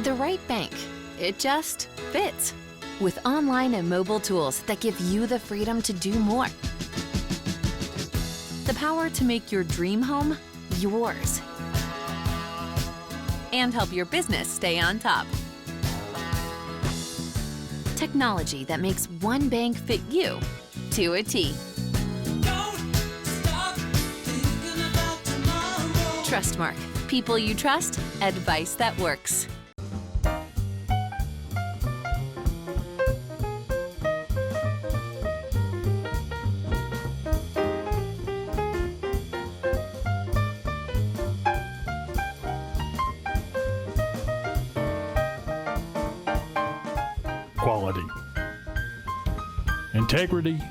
The right bank. It just fits. With online and mobile tools that give you the freedom to do more. The power to make your dream home yours. And help your business stay on top. Technology that makes one bank fit you to a T. Trustmark. People you trust. Advice that works. Quality, integrity,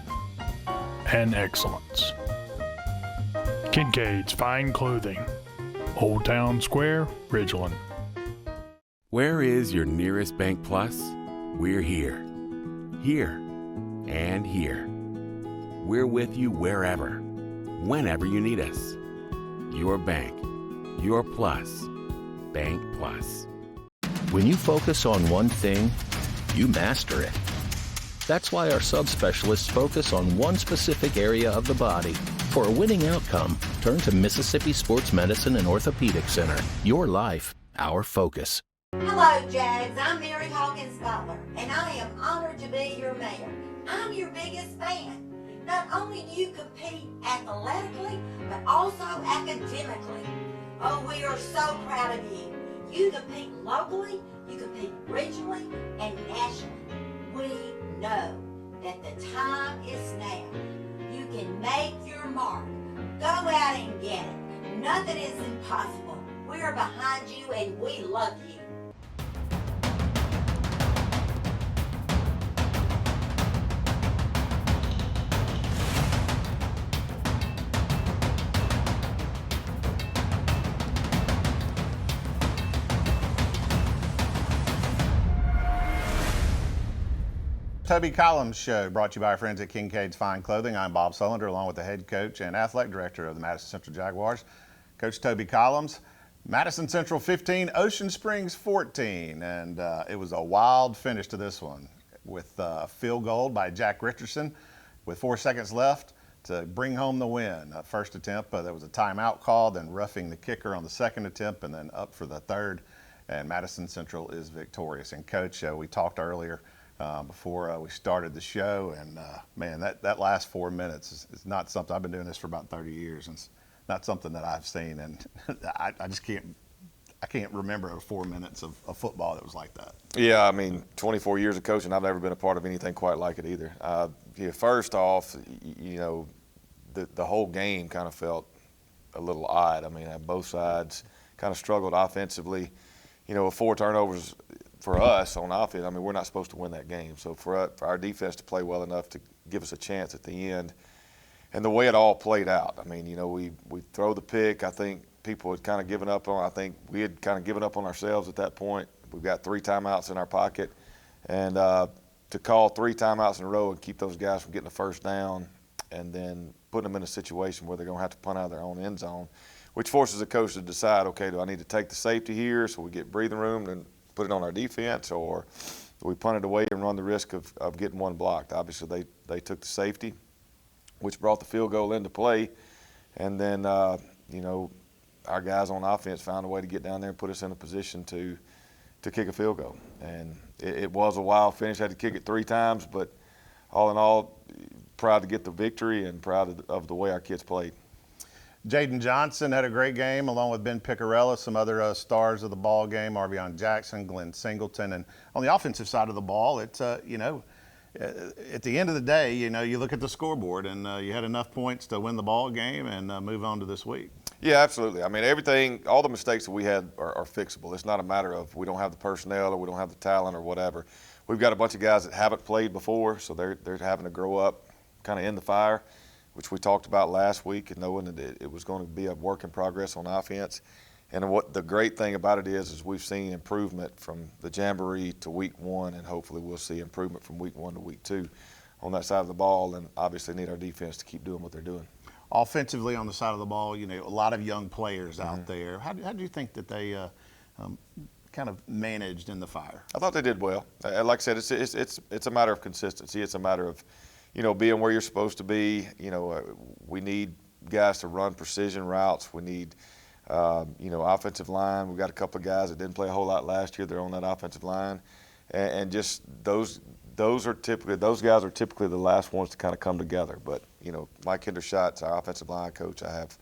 and excellence. Kincaid's Fine Clothing, Old Town Square, Ridgeland. Where is your nearest Bank Plus? We're here. Here. And here. We're with you wherever, whenever you need us. Your bank. Your plus. Bank Plus. When you focus on one thing, you master it. That's why our subspecialists focus on one specific area of the body. For a winning outcome, turn to Mississippi Sports Medicine and Orthopedic Center. Your life, our focus. Hello, Jags. I'm Mary Hawkins Butler, and I am honored to be your mayor. I'm your biggest fan. Not only do you compete athletically, but also academically. Oh, we are so proud of you. You compete locally, you compete regionally, and nationally. We know that the time is now. You can make your mark. Go out and get it. Nothing is impossible. We are behind you and we love you. Toby Collums Show, brought to you by our friends at Kincaid's Fine Clothing. I'm Bob Sullender, along with the head coach and athletic director of the Madison Central Jaguars, Coach Toby Collums. Madison Central 15, Ocean Springs 14, and it was a wild finish to this one with a field goal by Jack Richardson with 4 seconds left to bring home the win. First attempt, there was a timeout call, then roughing the kicker on the second attempt, and then up for the third, and Madison Central is victorious. And Coach, we talked earlier before we started the show, and man, that last 4 minutes is not something. I've been doing this for about 30 years, and it's not something that I've seen, and I just can't remember 4 minutes of football that was like that. Yeah, I mean, 24 years of coaching, I've never been a part of anything quite like it either. First off, the whole game kind of felt a little odd. I mean, both sides kind of struggled offensively. With 4 turnovers for us on offense, I mean, we're not supposed to win that game. So for our defense to play well enough to give us a chance at the end, and the way it all played out, I mean, we throw the pick. I think people had kind of given up on. I think we had kind of given up on ourselves at that point. We've got 3 timeouts in our pocket, and to call 3 timeouts in a row and keep those guys from getting a first down, and then putting them in a situation where they're going to have to punt out of their own end zone, which forces the coach to decide, okay, do I need to take the safety here so we get breathing room and put it on our defense, or do we punt it away and run the risk of getting one blocked? Obviously, they took the safety, which brought the field goal into play, and then our guys on offense found a way to get down there and put us in a position to kick a field goal. And it was a wild finish. Had to kick it 3 times, but all in all, proud to get the victory and proud of the way our kids played. Jaden Johnson had a great game, along with Ben Picarella, some other stars of the ball game, Arvion Jackson, Glenn Singleton. And on the offensive side of the ball, it's, at the end of the day, you look at the scoreboard and you had enough points to win the ball game and move on to this week. Yeah, absolutely. I mean, all the mistakes that we had are fixable. It's not a matter of we don't have the personnel or we don't have the talent or whatever. We've got a bunch of guys that haven't played before, so they're having to grow up kind of in the fire, which we talked about last week, and knowing that it was going to be a work in progress on offense. And what the great thing about it is we've seen improvement from the Jamboree to week 1, and hopefully we'll see improvement from week 1 to week 2 on that side of the ball, and obviously need our defense to keep doing what they're doing. Offensively on the side of the ball, a lot of young players out there. How do you think that they kind of managed in the fire? I thought they did well. Like I said, it's a matter of consistency. It's a matter of, being where you're supposed to be. We need guys to run precision routes. We need, offensive line. We've got a couple of guys that didn't play a whole lot last year. They're on that offensive line, and just those guys are typically the last ones to kind of come together. But Mike Hendershot's our offensive line coach. I have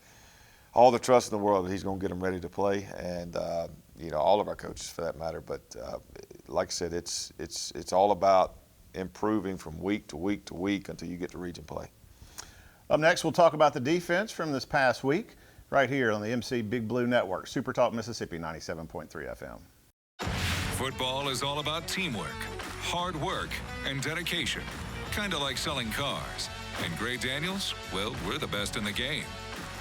all the trust in the world that he's going to get them ready to play, and all of our coaches for that matter. But like I said, it's all about improving from week to week to week until you get to region play. Up next, we'll talk about the defense from this past week right here on the MC Big Blue Network, Super Talk Mississippi 97.3 FM. Football is all about teamwork, hard work, and dedication. Kind of like selling cars. And Gray Daniels, well, we're the best in the game.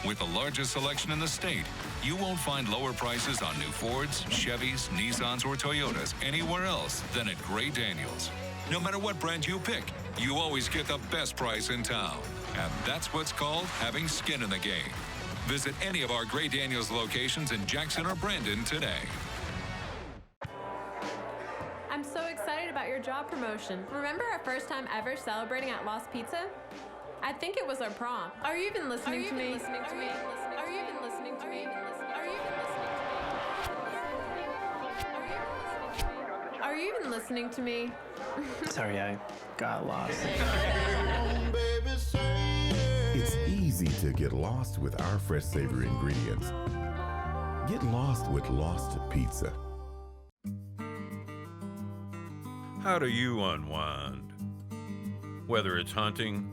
With the largest selection in the state, you won't find lower prices on new Fords, Chevys, Nissans, or Toyotas anywhere else than at Gray Daniels. No matter what brand you pick, you always get the best price in town. And that's what's called having skin in the game. Visit any of our Gray Daniels locations in Jackson or Brandon today. I'm so excited about your job promotion. Remember our first time ever celebrating at Lost Pizza? I think it was our prom. Are you even listening to me? Are you even listening to me? Are you even listening to me? Are you even listening to me? Sorry, I got lost. It's easy to get lost with our fresh, savory ingredients. Get lost with Lost Pizza. How do you unwind? Whether it's hunting,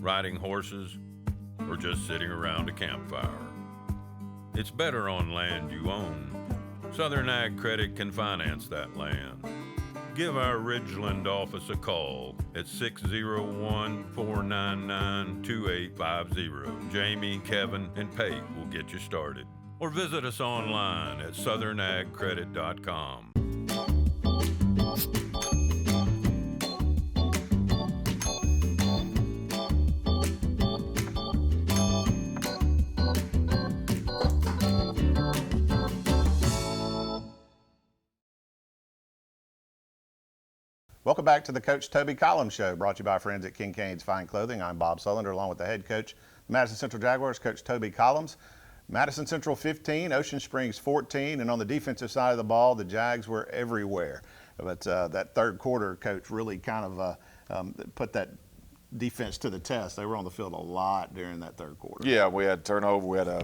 riding horses, or just sitting around a campfire. It's better on land you own. Southern Ag Credit can finance that land. Give our Ridgeland office a call at 601-499-2850. Jamie, Kevin, and Pate will get you started. Or visit us online at southernagcredit.com. Welcome back to the Coach Toby Collums Show, brought to you by our friends at Kincaid's Fine Clothing. I'm Bob Sullender, along with the head coach, Madison Central Jaguars, Coach Toby Collums. Madison Central 15, Ocean Springs 14, and on the defensive side of the ball, the Jags were everywhere. But that third quarter, Coach, really kind of put that defense to the test. They were on the field a lot during that third quarter. Yeah, we had turnover. We had a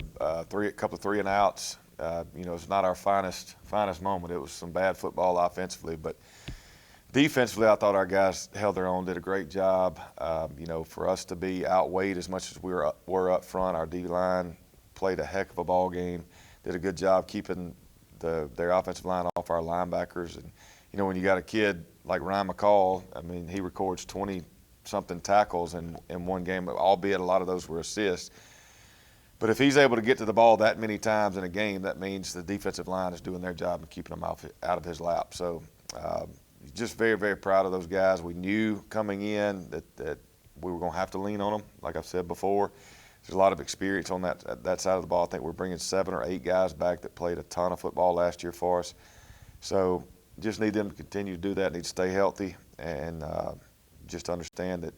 couple of 3-and-outs. It's not our finest moment. It was some bad football offensively, but defensively, I thought our guys held their own, did a great job. For us to be outweighed as much as we were up front, our D-line played a heck of a ball game, did a good job keeping their offensive line off our linebackers. And, when you got a kid like Ryan McCall, he records 20-something tackles in one game, albeit a lot of those were assists. But if he's able to get to the ball that many times in a game, that means the defensive line is doing their job and keeping them out of his lap. So, just very, very proud of those guys. We knew coming in that we were going to have to lean on them. Like I've said before, there's a lot of experience on that side of the ball. I think we're bringing 7 or 8 guys back that played a ton of football last year for us. So just need them to continue to do that, need to stay healthy, and just understand that,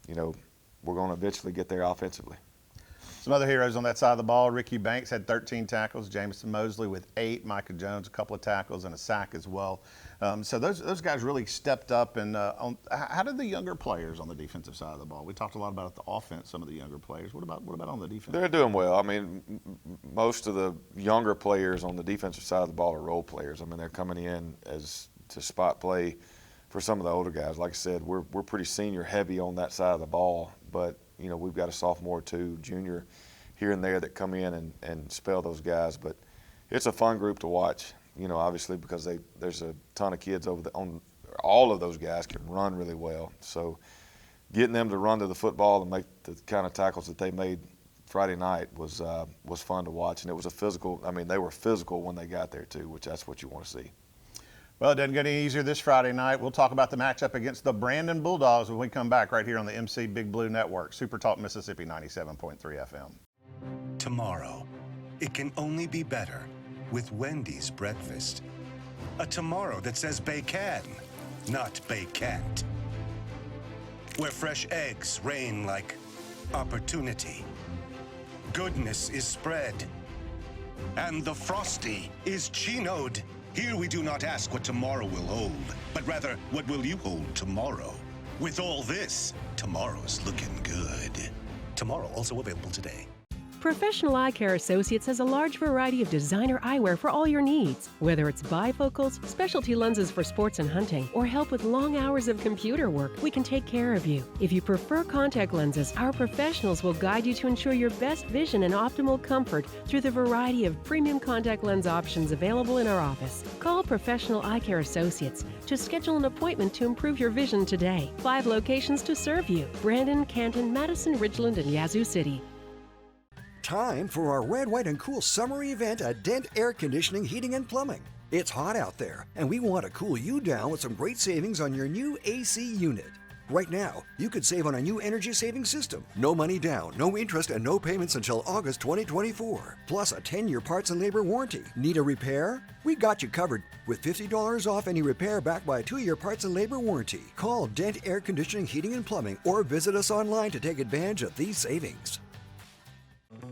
we're going to eventually get there offensively. Some other heroes on that side of the ball. Ricky Banks had 13 tackles. Jamison Mosley with 8. Micah Jones, a couple of tackles and a sack as well. So those guys really stepped up. And how did the younger players on the defensive side of the ball? We talked a lot about the offense, some of the younger players. What about on the defense? They're doing well. Most of the younger players on the defensive side of the ball are role players. They're coming in to spot play for some of the older guys. Like I said, we're pretty senior heavy on that side of the ball, but we've got a sophomore too, junior here and there that come in and spell those guys. But it's a fun group to watch, obviously, because there's a ton of kids on all of those guys can run really well. So getting them to run to the football and make the kind of tackles that they made Friday night was fun to watch. And it was a physical, they were physical when they got there too, which that's what you want to see. Well, it doesn't get any easier this Friday night. We'll talk about the matchup against the Brandon Bulldogs when we come back right here on the MC Big Blue Network, Super Talk Mississippi 97.3 FM. Tomorrow, it can only be better with Wendy's breakfast. A tomorrow that says Bay can, not Bay can't. Where fresh eggs reign like opportunity. Goodness is spread. And the Frosty is chinoed. Here we do not ask what tomorrow will hold, but rather, what will you hold tomorrow? With all this, tomorrow's looking good. Tomorrow also available today. Professional Eye Care Associates has a large variety of designer eyewear for all your needs. Whether it's bifocals, specialty lenses for sports and hunting, or help with long hours of computer work, we can take care of you. If you prefer contact lenses, our professionals will guide you to ensure your best vision and optimal comfort through the variety of premium contact lens options available in our office. Call Professional Eye Care Associates to schedule an appointment to improve your vision today. 5 locations to serve you: Brandon, Canton, Madison, Ridgeland, and Yazoo City. Time for our Red, White, and Cool summer event at Dent Air Conditioning, Heating, and Plumbing. It's hot out there, and we want to cool you down with some great savings on your new AC unit. Right now, you could save on a new energy-saving system. No money down, no interest, and no payments until August 2024. Plus a 10-year parts and labor warranty. Need a repair? We got you covered with $50 off any repair backed by a 2-year parts and labor warranty. Call Dent Air Conditioning, Heating, and Plumbing or visit us online to take advantage of these savings.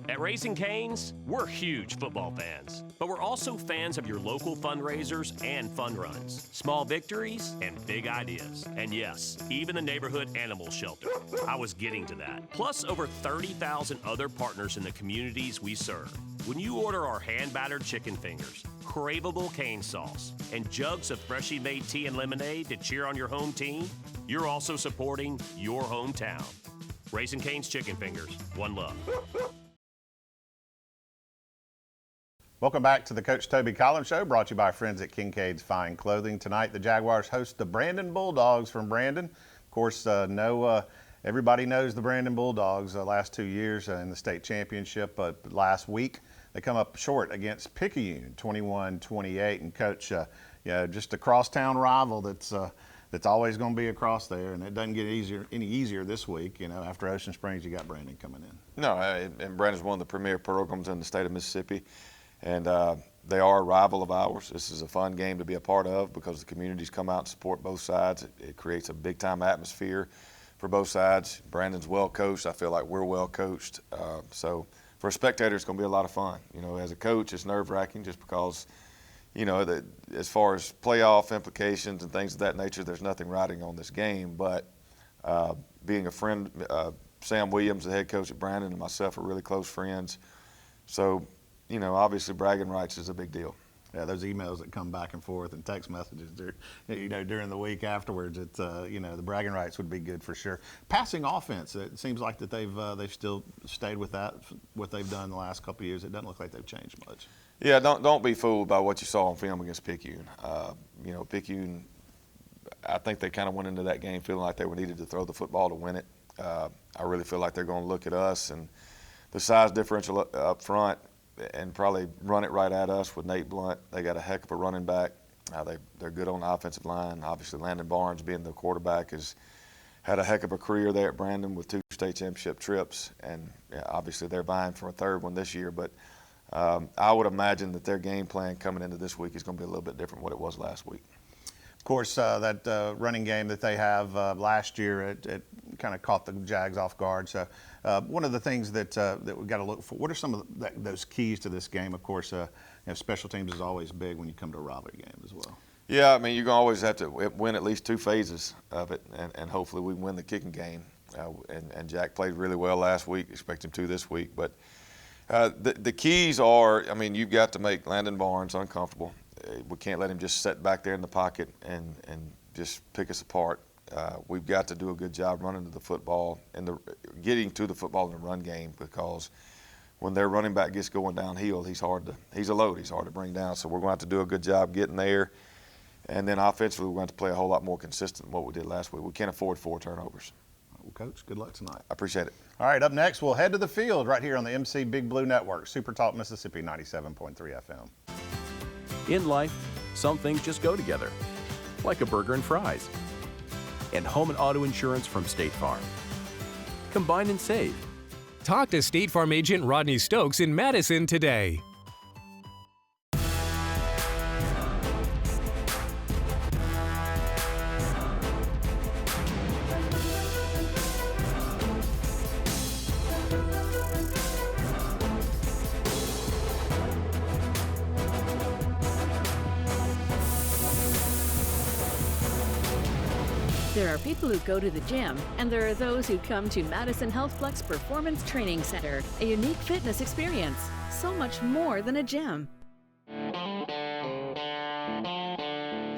At Raising Cane's, we're huge football fans, but we're also fans of your local fundraisers and fun runs, small victories, and big ideas. And yes, even the neighborhood animal shelter. I was getting to that. Plus over 30,000 other partners in the communities we serve. When you order our hand-battered chicken fingers, craveable cane sauce, and jugs of freshly made tea and lemonade to cheer on your home team, you're also supporting your hometown. Raising Cane's Chicken Fingers. One love. Welcome back to the Coach Toby Collins Show, brought to you by friends at Kincaid's Fine Clothing. Tonight, the Jaguars host the Brandon Bulldogs from Brandon. Of course, everybody knows the Brandon Bulldogs last 2 years in the state championship. Last week, they come up short against Picayune, 21-28. And Coach, just a crosstown rival that's always going to be across there, and it doesn't get any easier this week. After Ocean Springs, you got Brandon coming in. No, and Brandon's one of the premier programs in the state of Mississippi. And they are a rival of ours. This is a fun game to be a part of because the communities come out and support both sides. It creates a big-time atmosphere for both sides. Brandon's well coached. I feel like we're well coached. So for a spectator, it's going to be a lot of fun. As a coach, it's nerve-wracking just because, as far as playoff implications and things of that nature, there's nothing riding on this game. But being a friend, Sam Williams, the head coach at Brandon, and myself are really close friends. So, obviously bragging rights is a big deal. Yeah, those emails that come back and forth and text messages, during the week afterwards, it's the bragging rights would be good for sure. Passing offense, it seems like that they've still stayed with that, what they've done the last couple of years. It doesn't look like they've changed much. Yeah, don't be fooled by what you saw on film against Picayune. Picayune, I think they kind of went into that game feeling like they were needed to throw the football to win it. I really feel like they're going to look at us and the size differential up front and probably run it right at us with Nate Blunt. They got a heck of a running back. They're good on the offensive line. Obviously, Landon Barnes, being the quarterback, has had a heck of a career there at Brandon with 2 state championship trips, and obviously they're vying for a 3rd one this year. But I would imagine that their game plan coming into this week is going to be a little bit different than what it was last week. Of course, that running game that they have last year, it kind of caught the Jags off guard. So one of the things that we've got to look for, what are some of those keys to this game? Of course, special teams is always big when you come to a rivalry game as well. Yeah, I mean, you're going to always have to win at least 2 phases of it, and hopefully we win the kicking game. And Jack played really well last week, expect him to this week. But the keys are, I mean, you've got to make Landon Barnes uncomfortable. We can't let him just sit back there in the pocket and just pick us apart. We've got to do a good job running to the football and getting to the football in the run game, because when their running back gets going downhill, he's a load. He's hard to bring down. So we're going to have to do a good job getting there. And then offensively, we're going to play a whole lot more consistent than what we did last week. We can't afford 4 turnovers. Well, Coach, good luck tonight. I appreciate it. All right, up next, we'll head to the field right here on the MC Big Blue Network, Super Talk Mississippi 97.3 FM. In life, some things just go together, like a burger and fries. And home and auto insurance from State Farm. Combine and save. Talk to State Farm agent Rodney Stokes in Madison today. There are people who go to the gym, and there are those who come to Madison HealthFlex Performance Training Center, a unique fitness experience, so much more than a gym.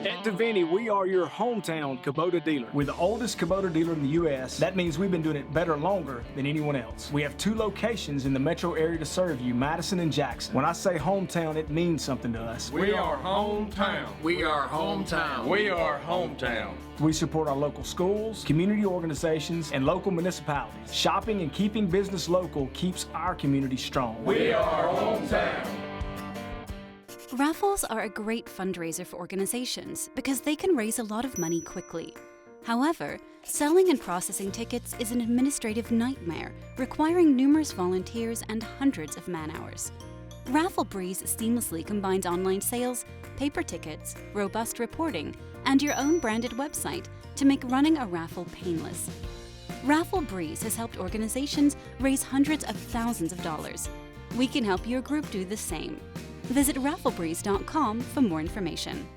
At Davini, we are your hometown Kubota dealer. We're the oldest Kubota dealer in the U.S. That means we've been doing it better longer than anyone else. We have 2 locations in the metro area to serve you, Madison and Jackson. When I say hometown, it means something to us. We are hometown. We are hometown. We are hometown. We support our local schools, community organizations, and local municipalities. Shopping and keeping business local keeps our community strong. We are hometown. Raffles are a great fundraiser for organizations because they can raise a lot of money quickly. However, selling and processing tickets is an administrative nightmare, requiring numerous volunteers and hundreds of man-hours. Raffle Breeze seamlessly combines online sales, paper tickets, robust reporting, and your own branded website to make running a raffle painless. Raffle Breeze has helped organizations raise hundreds of thousands of dollars. We can help your group do the same. Visit rafflebreeze.com for more information.